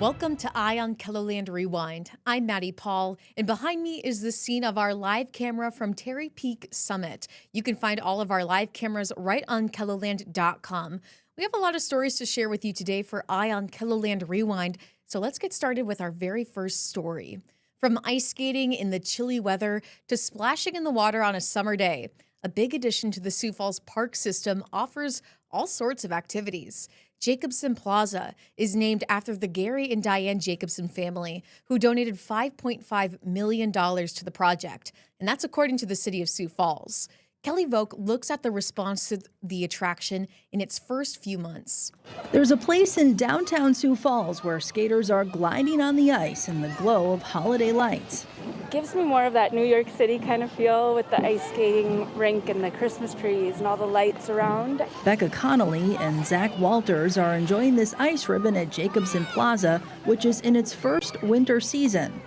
Welcome to Eye on KELOLAND Rewind. I'm Maddie Paul, and behind me is the scene of our live camera from Terry Peak Summit. You can find all of our live cameras right on KELOLAND.com. We have a lot of stories to share with you today for Eye on KELOLAND Rewind, so let's get started with our very first story. From ice skating in the chilly weather to splashing in the water on a summer day, a big addition to the Sioux Falls Park system offers all sorts of activities. Jacobson Plaza is named after the Gary and Diane Jacobson family, who donated $5.5 million to the project, and that's according to the city of Sioux Falls. Kelly Vogt looks at the response to the attraction in its first few months. There's a place in downtown Sioux Falls where skaters are gliding on the ice in the glow of holiday lights. Gives me more of that New York City kind of feel with the ice skating rink and the Christmas trees and all the lights around. Becca Connolly and Zach Walters are enjoying this ice ribbon at Jacobson Plaza, which is in its first winter season.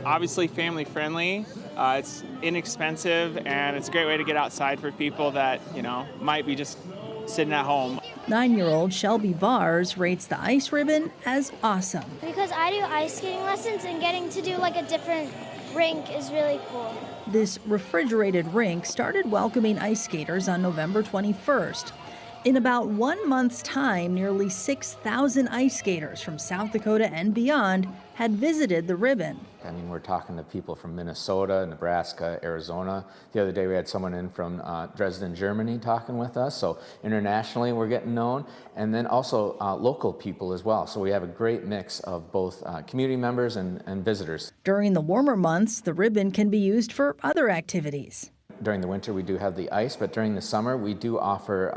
Obviously family friendly, it's inexpensive, and it's a great way to get outside for people that, might be just sitting at home. 9-year-old Shelby Vars rates the ice ribbon as awesome. Because I do ice skating lessons, and getting to do like a different rink is really cool. This refrigerated rink started welcoming ice skaters on November 21st. In about 1 month's time, nearly 6,000 ice skaters from South Dakota and beyond had visited the ribbon. I mean, we're talking to people from Minnesota, Nebraska, Arizona. The other day we had someone in from Dresden, Germany talking with us. So internationally we're getting known, and then also local people as well. So we have a great mix of both community members and visitors. During the warmer months, the ribbon can be used for other activities. During the winter, we do have the ice, but during the summer, we do offer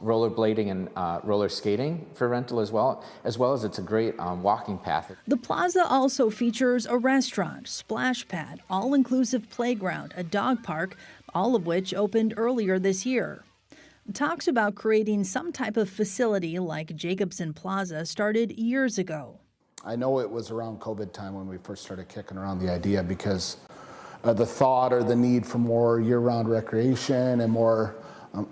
rollerblading and roller skating for rental as well as it's a great walking path. The plaza also features a restaurant, splash pad, all-inclusive playground, a dog park, all of which opened earlier this year. Talks about creating some type of facility like Jacobson Plaza started years ago. I know it was around COVID time when we first started kicking around the idea, because the thought or the need for more year-round recreation and more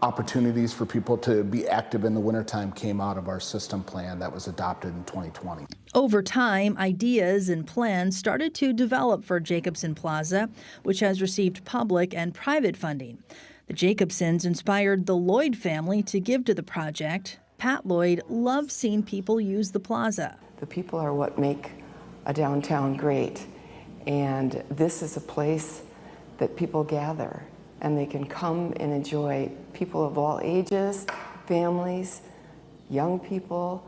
opportunities for people to be active in the wintertime came out of our system plan that was adopted in 2020. Over time, ideas and plans started to develop for Jacobson Plaza, which has received public and private funding. The Jacobsons inspired the Lloyd family to give to the project. Pat Lloyd loves seeing people use the plaza. The people are what make a downtown great. And this is a place that people gather, and they can come and enjoy, people of all ages, families, young people,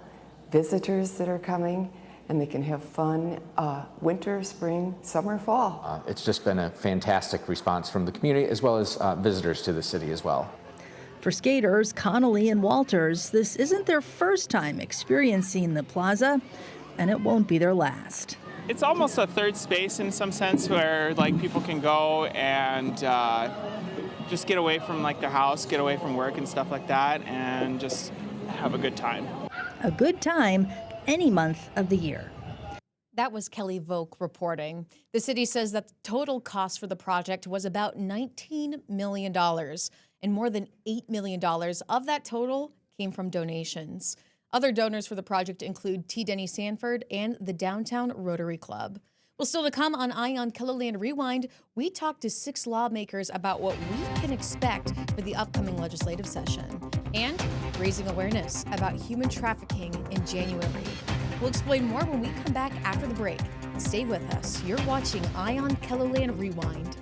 visitors that are coming, and they can have fun winter, spring, summer, fall. It's just been a fantastic response from the community as well as visitors to the city as well. For skaters Connolly and Walters, this isn't their first time experiencing the plaza, and it won't be their last. It's almost a third space in some sense, where people can go and just get away from their house, get away from work and stuff like that, and just have a good time. A good time any month of the year. That was Kelly Vogt reporting. The city says that the total cost for the project was about $19 million, and more than $8 million of that total came from donations. Other donors for the project include T. Denny Sanford and the Downtown Rotary Club. Well, still to come on Eye on KELOLAND Rewind, we talked to 6 lawmakers about what we can expect for the upcoming legislative session and raising awareness about human trafficking in January. We'll explain more when we come back after the break. Stay with us. You're watching Eye on KELOLAND Rewind.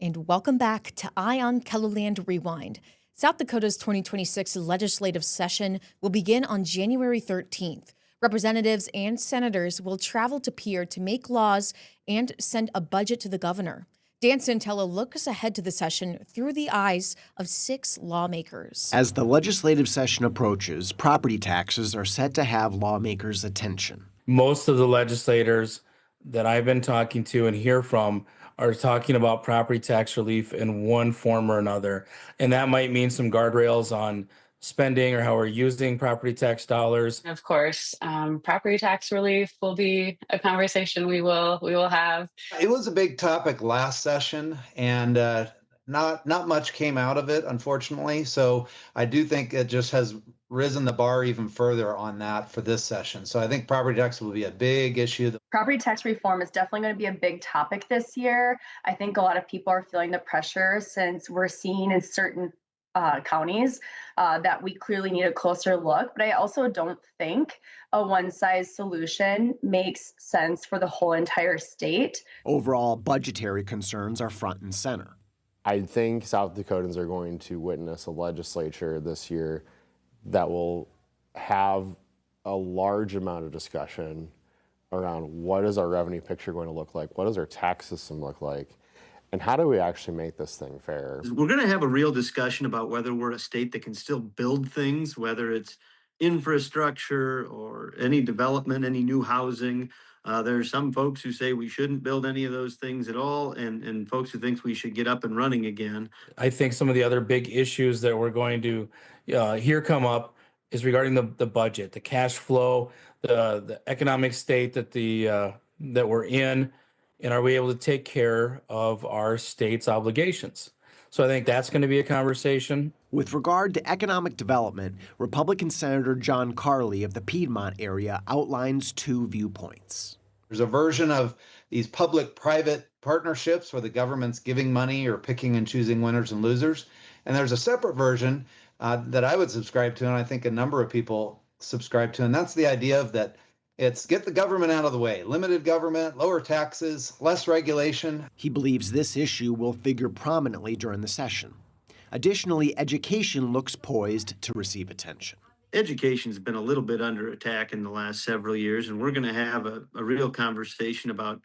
And welcome back to Eye on KELOLAND Rewind. South Dakota's 2026 legislative session will begin on January 13th. Representatives and senators will travel to Pierre to make laws and send a budget to the governor. Dan Santello looks ahead to the session through the eyes of 6 lawmakers. As the legislative session approaches, property taxes are set to have lawmakers' attention. Most of the legislators that I've been talking to and hear from are talking about property tax relief in one form or another. And that might mean some guardrails on spending or how we're using property tax dollars. Of course, property tax relief will be a conversation we will have. It was a big topic last session, and not much came out of it, unfortunately. So I do think it just has risen the bar even further on that for this session. So I think property tax will be a big issue. Property tax reform is definitely going to be a big topic this year. I think a lot of people are feeling the pressure since we're seeing in certain counties that we clearly need a closer look. But I also don't think a one-size solution makes sense for the whole entire state. Overall, budgetary concerns are front and center. I think South Dakotans are going to witness a legislature this year that will have a large amount of discussion around what is our revenue picture going to look like, what does our tax system look like, and how do we actually make this thing fair? We're going to have a real discussion about whether we're a state that can still build things, whether it's infrastructure or any development, any new housing. There are some folks who say we shouldn't build any of those things at all, and folks who think we should get up and running again. I think some of the other big issues that we're going to hear come up is regarding the budget, the cash flow, the economic state that that we're in, and are we able to take care of our state's obligations? So I think that's going to be a conversation. With regard to economic development, Republican Senator John Carley of the Piedmont area outlines two viewpoints. There's a version of these public-private partnerships where the government's giving money or picking and choosing winners and losers. And there's a separate version that I would subscribe to, and I think a number of people subscribe to, and that's the idea of that it's get the government out of the way, limited government, lower taxes, less regulation. He believes this issue will figure prominently during the session. Additionally, education looks poised to receive attention. Education's been a little bit under attack in the last several years, and we're going to have a real conversation about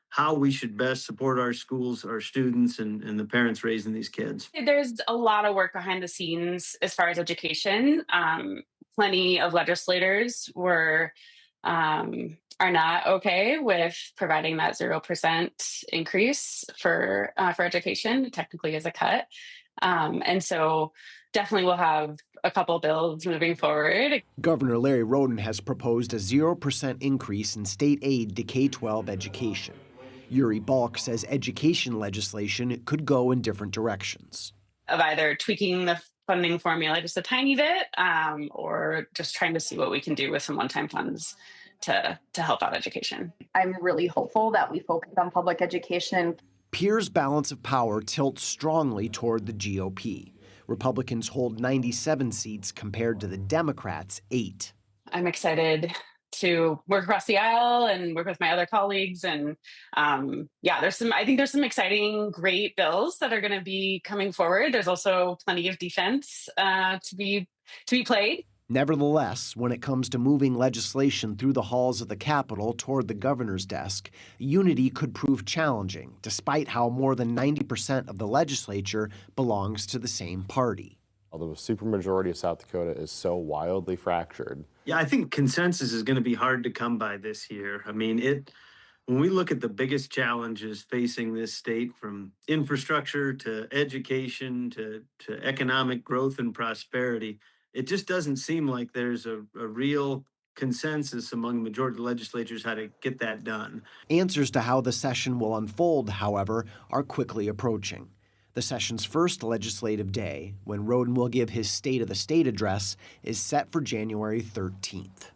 how we should best support our schools, our students, and the parents raising these kids. There's a lot of work behind the scenes as far as education. Plenty of legislators are not okay with providing that 0% increase for education. It technically is a cut. And so definitely we'll have a couple bills moving forward. Governor Larry Roden has proposed a 0% increase in state aid to K-12 education. Uri Balk says education legislation could go in different directions. Of either tweaking the funding formula just a tiny bit, or just trying to see what we can do with some one-time funds to help out education. I'm really hopeful that we focus on public education. Pierre's balance of power tilts strongly toward the GOP. Republicans hold 97 seats compared to the Democrats' 8. I'm excited to work across the aisle and work with my other colleagues. And I think there's some exciting, great bills that are going to be coming forward. There's also plenty of defense to be played. Nevertheless, when it comes to moving legislation through the halls of the Capitol toward the governor's desk, unity could prove challenging, despite how more than 90% of the legislature belongs to the same party. Although the supermajority of South Dakota is so wildly fractured. Yeah, I think consensus is going to be hard to come by this year. I mean, when we look at the biggest challenges facing this state, from infrastructure to education to economic growth and prosperity, it just doesn't seem like there's a real consensus among the majority of the legislatures how to get that done. Answers to how the session will unfold, however, are quickly approaching. The session's first legislative day, when Roden will give his State of the State address, is set for January 13th.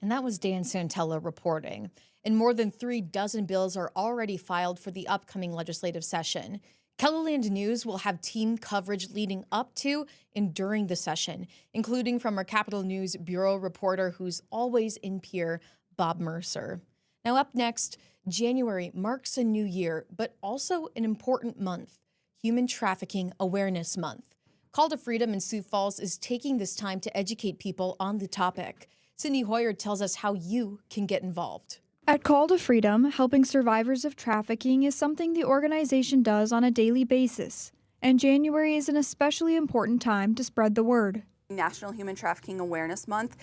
And that was Dan Santella reporting. And more than 36 bills are already filed for the upcoming legislative session. KELOLAND News will have team coverage leading up to and during the session, including from our Capitol News Bureau reporter who's always in Pierre, Bob Mercer. Now up next, January marks a new year, but also an important month, Human Trafficking Awareness Month. Call to Freedom in Sioux Falls is taking this time to educate people on the topic. Cindy Hoyer tells us how you can get involved. At Call to Freedom, helping survivors of trafficking is something the organization does on a daily basis, and January is an especially important time to spread the word. National Human Trafficking Awareness Month.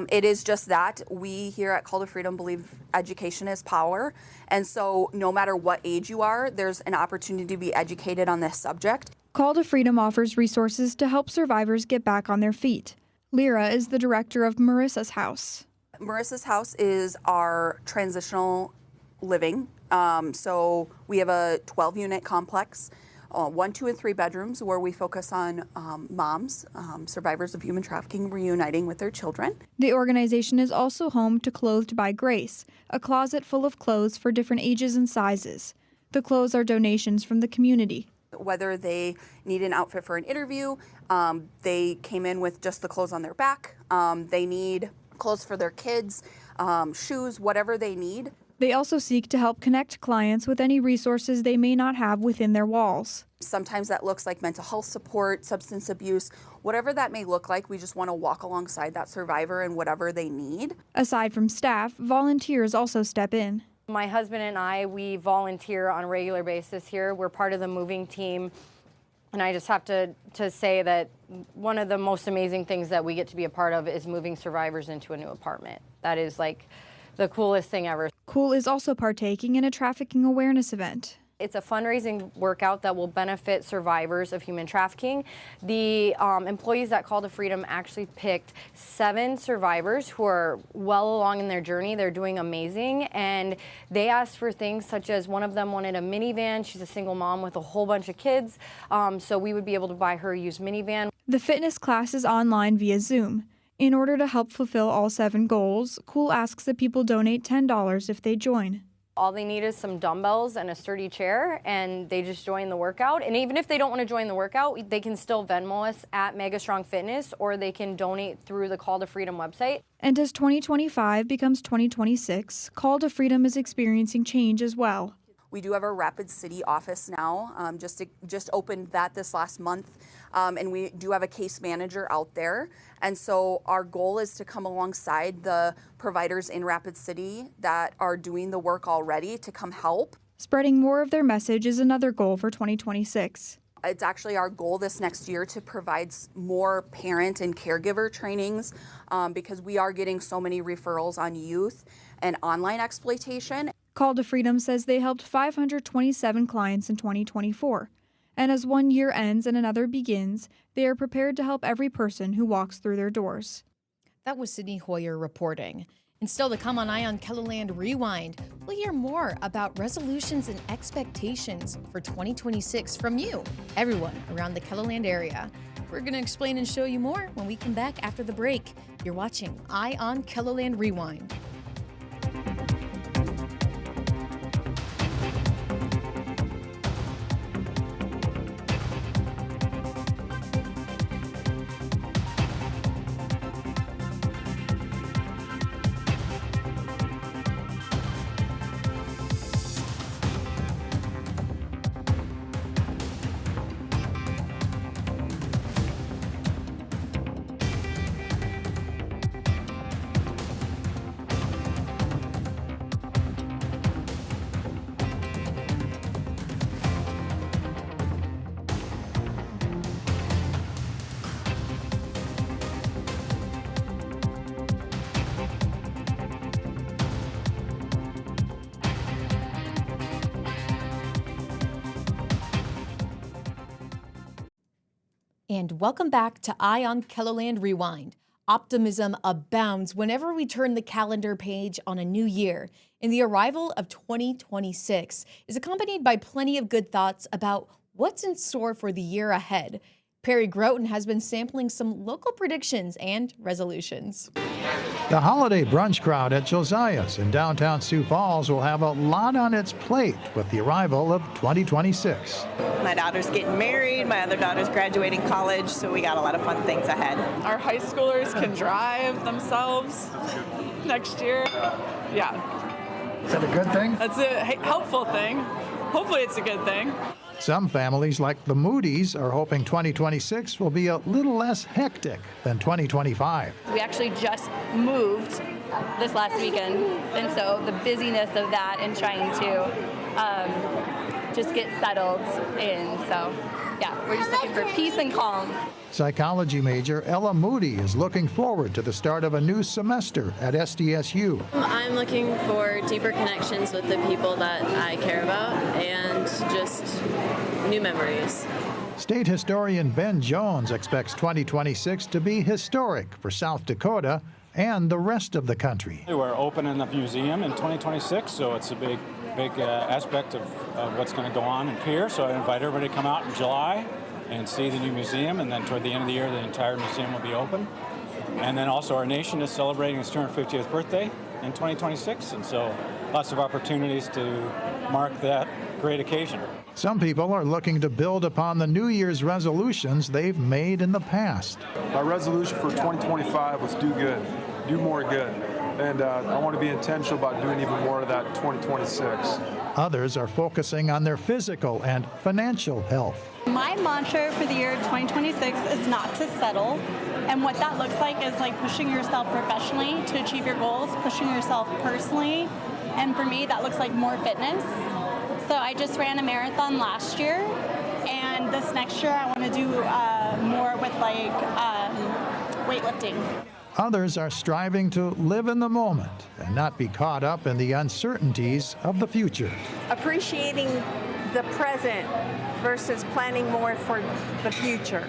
It is just that. We here at Call to Freedom believe education is power. And so no matter what age you are, there's an opportunity to be educated on this subject. Call to Freedom offers resources to help survivors get back on their feet. Lyra is the director of Marissa's House. Marissa's House is our transitional living. So we have a 12-unit complex. 1, 2, and 3 bedrooms where we focus on moms, survivors of human trafficking, reuniting with their children. The organization is also home to Clothed by Grace, a closet full of clothes for different ages and sizes. The clothes are donations from the community. Whether they need an outfit for an interview, they came in with just the clothes on their back, they need clothes for their kids, shoes, whatever they need. They also seek to help connect clients with any resources they may not have within their walls. Sometimes that looks like mental health support, substance abuse, whatever that may look like. We just want to walk alongside that survivor and whatever they need. Aside from staff, volunteers also step in. My husband and I, we volunteer on a regular basis here. We're part of the moving team. And I just have to say that one of the most amazing things that we get to be a part of is moving survivors into a new apartment. That is like the coolest thing ever. Cool is also partaking in a trafficking awareness event. It's a fundraising workout that will benefit survivors of human trafficking. The employees at Call to Freedom actually picked 7 survivors who are well along in their journey. They're doing amazing, and they asked for things such as one of them wanted a minivan. She's a single mom with a whole bunch of kids, so we would be able to buy her a used minivan. The fitness class is online via Zoom. In order to help fulfill all 7 goals, Cool asks that people donate $10 if they join. All they need is some dumbbells and a sturdy chair, and they just join the workout. And even if they don't want to join the workout, they can still Venmo us at Mega Strong Fitness, or they can donate through the Call to Freedom website. And as 2025 becomes 2026, Call to Freedom is experiencing change as well. We do have a Rapid City office now, just opened that this last month, and we do have a case manager out there. And so our goal is to come alongside the providers in Rapid City that are doing the work already to come help. Spreading more of their message is another goal for 2026. It's actually our goal this next year to provide more parent and caregiver trainings because we are getting so many referrals on youth and online exploitation. Call to Freedom says they helped 527 clients in 2024. And as one year ends and another begins, they are prepared to help every person who walks through their doors. That was Sydney Hoyer reporting. And still to come on Eye on KELOLAND Rewind, we'll hear more about resolutions and expectations for 2026 from you, everyone around the KELOLAND area. We're going to explain and show you more when we come back after the break. You're watching Eye on KELOLAND Rewind. And welcome back to Eye on KELOLAND Rewind. Optimism abounds whenever we turn the calendar page on a new year, and the arrival of 2026 is accompanied by plenty of good thoughts about what's in store for the year ahead. Perry Groten has been sampling some local predictions and resolutions. The holiday brunch crowd at Josiah's in downtown Sioux Falls will have a lot on its plate with the arrival of 2026. My daughter's getting married, my other daughter's graduating college, so we got a lot of fun things ahead. Our high schoolers can drive themselves next year. Yeah. Is that a good thing? That's a helpful thing. Hopefully it's a good thing. Some families, like the Moody's, are hoping 2026 will be a little less hectic than 2025. We actually just moved this last weekend, and so the busyness of that and trying to just get settled in, so yeah, we're just looking for peace and calm. Psychology major Ella Moody is looking forward to the start of a new semester at SDSU. I'm looking for deeper connections with the people that I care about and just new memories. State historian Ben Jones expects 2026 to be historic for South Dakota and the rest of the country. We're opening the museum in 2026, so it's a big aspect of what's going to go on in Pierre. So I invite everybody to come out in July and see the new museum, and then toward the end of the year, the entire museum will be open. And then also our nation is celebrating its 250th birthday in 2026, and so lots of opportunities to mark that great occasion. Some people are looking to build upon the New Year's resolutions they've made in the past. My resolution for 2025 was do good, do more good. And I want to be intentional about doing even more of that in 2026. Others are focusing on their physical and financial health. My mantra for the year 2026 is not to settle. And what that looks like is like pushing yourself professionally to achieve your goals, pushing yourself personally. And for me, that looks like more fitness. So I just ran a marathon last year. And this next year, I want to do more with like weightlifting. Others are striving to live in the moment and not be caught up in the uncertainties of the future. Appreciating the present versus planning more for the future.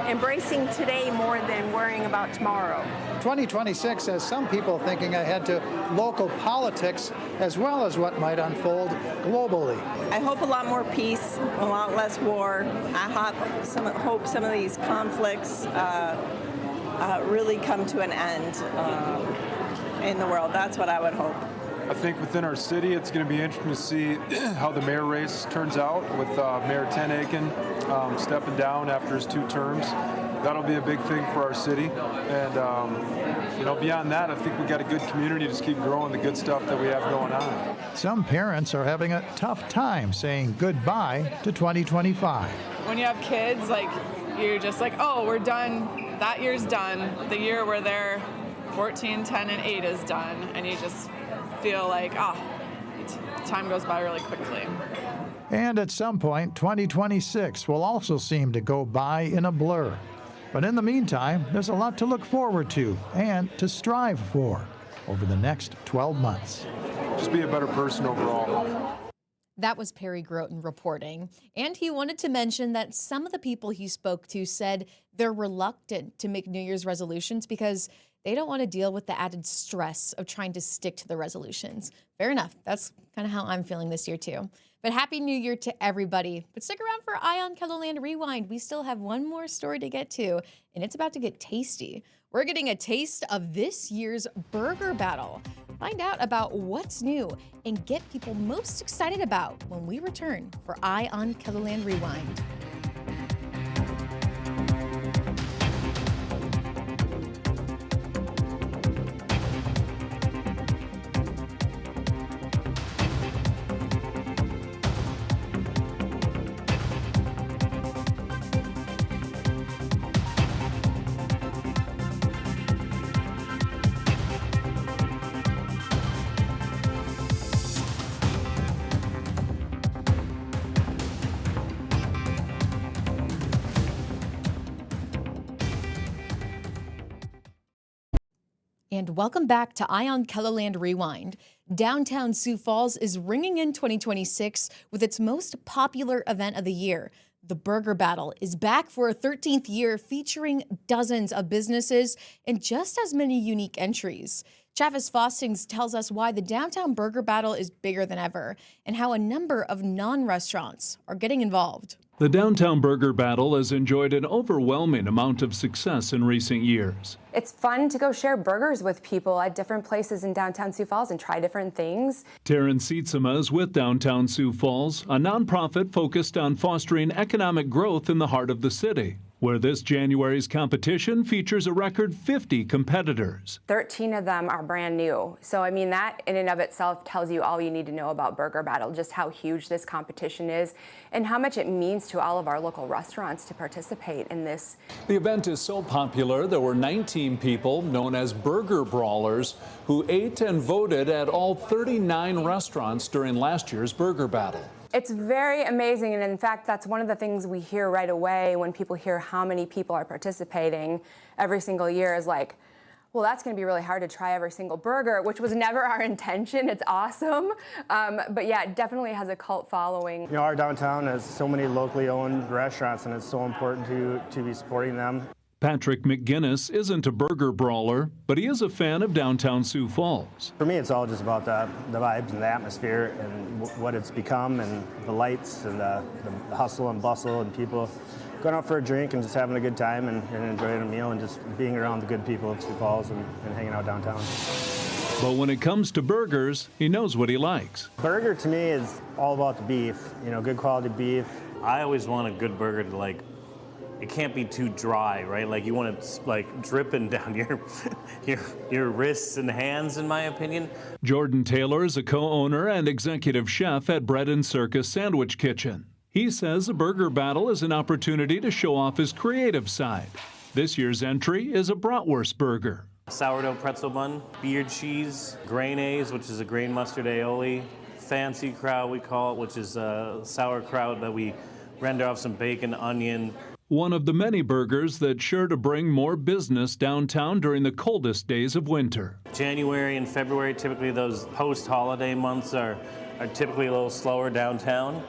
Embracing today more than worrying about tomorrow. 2026 has some people thinking ahead to local politics as well as what might unfold globally. I hope a lot more peace, a lot less war. I hope some of these conflicts really come to an end in the world. That's what I would hope. I think within our city, it's going to be interesting to see how the mayor race turns out with Mayor Ten Aiken stepping down after his 2 terms. That'll be a big thing for our city. And, beyond that, I think we got a good community to just keep growing the good stuff that we have going on. Some parents are having a tough time saying goodbye to 2025. When you have kids, like, you're just like, oh, we're done. That year's done. The year where they're 14, 10, and 8 is done. And you just feel like, time goes by really quickly. And at some point, 2026 will also seem to go by in a blur. But in the meantime, there's a lot to look forward to and to strive for over the next 12 months. Just be a better person overall. That was Perry Groten reporting. And he wanted to mention that some of the people he spoke to said they're reluctant to make New Year's resolutions because they don't want to deal with the added stress of trying to stick to the resolutions. Fair enough. That's kind of how I'm feeling this year, too. But Happy New Year to everybody. But stick around for Eye on KELOLAND Rewind. We still have one more story to get to, and it's about to get tasty. We're getting a taste of this year's burger battle. Find out about what's new and get people most excited about when we return for Eye on KELOLAND Rewind. And welcome back to Eye on KELOLAND Rewind. Downtown Sioux Falls is ringing in 2026 with its most popular event of the year. The Burger Battle is back for a 13th year featuring dozens of businesses and just as many unique entries. Travis Fostings tells us why the Downtown Burger Battle is bigger than ever and how a number of non-restaurants are getting involved. The Downtown Burger Battle has enjoyed an overwhelming amount of success in recent years. It's fun to go share burgers with people at different places in downtown Sioux Falls and try different things. Taryn Sietsema is with Downtown Sioux Falls, a nonprofit focused on fostering economic growth in the heart of the city, where this January's competition features a record 50 competitors. 13 of them are brand new. So, I mean, that in and of itself tells you all you need to know about Burger Battle, just how huge this competition is and how much it means to all of our local restaurants to participate in this. The event is so popular, there were 19 people known as Burger Brawlers who ate and voted at all 39 restaurants during last year's Burger Battle. It's very amazing, and in fact, that's one of the things we hear right away when people hear how many people are participating every single year is like, well, that's going to be really hard to try every single burger, which was never our intention. It's awesome. But yeah, it definitely has a cult following. You know, our downtown has so many locally owned restaurants, and it's so important to be supporting them. Patrick McGinnis isn't a burger brawler, but he is a fan of downtown Sioux Falls. For me, it's all just about the vibes and the atmosphere and what it's become, and the lights and the hustle and bustle and people going out for a drink and just having a good time and enjoying a meal and just being around the good people of Sioux Falls and hanging out downtown. But when it comes to burgers, he knows what he likes. Burger to me is all about the beef, you know, good quality beef. I always want a good burger to it can't be too dry, right? Like you want it dripping down your wrists and hands, in my opinion. Jordan Taylor is a co-owner and executive chef at Bread and Circus Sandwich Kitchen. He says a burger battle is an opportunity to show off his creative side. This year's entry is a bratwurst burger. Sourdough pretzel bun, beer cheese, grainaise, which is a grain mustard aioli, fancy kraut we call it, which is sauerkraut that we render off some bacon, onion. One of the many burgers that's sure to bring more business downtown during the coldest days of winter. January and February, typically those post-holiday months are typically a little slower downtown.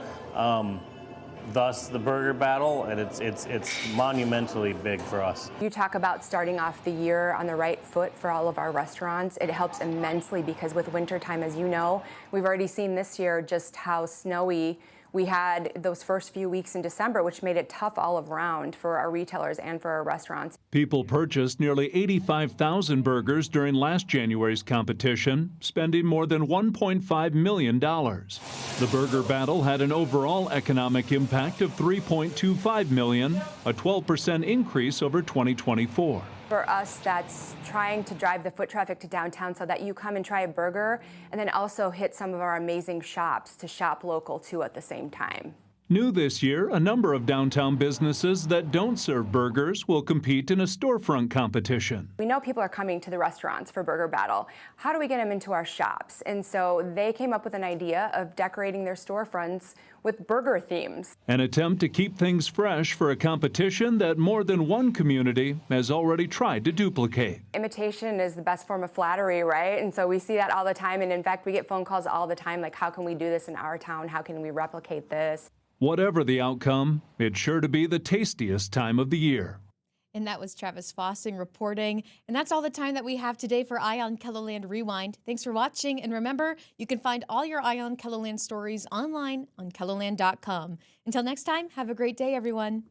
Thus the burger battle, and it's monumentally big for us. You talk about starting off the year on the right foot for all of our restaurants. It helps immensely because with wintertime, as you know, we've already seen this year just how snowy we had those first few weeks in December, which made it tough all around for our retailers and for our restaurants. People purchased nearly 85,000 burgers during last January's competition, spending more than $1.5 million. The burger battle had an overall economic impact of $3.25 million, a 12% increase over 2024. For us, that's trying to drive the foot traffic to downtown so that you come and try a burger and then also hit some of our amazing shops to shop local too at the same time. New this year, a number of downtown businesses that don't serve burgers will compete in a storefront competition. We know people are coming to the restaurants for Burger Battle. How do we get them into our shops? And so they came up with an idea of decorating their storefronts with burger themes. An attempt to keep things fresh for a competition that more than one community has already tried to duplicate. Imitation is the best form of flattery, right? And so we see that all the time. And in fact, we get phone calls all the time like, how can we do this in our town? How can we replicate this? Whatever the outcome, it's sure to be the tastiest time of the year. And that was Travis Fossing reporting. And that's all the time that we have today for Eye on KELOLAND Rewind. Thanks for watching. And remember, you can find all your Eye on KELOLAND stories online on KELOLAND.com. Until next time, have a great day, everyone.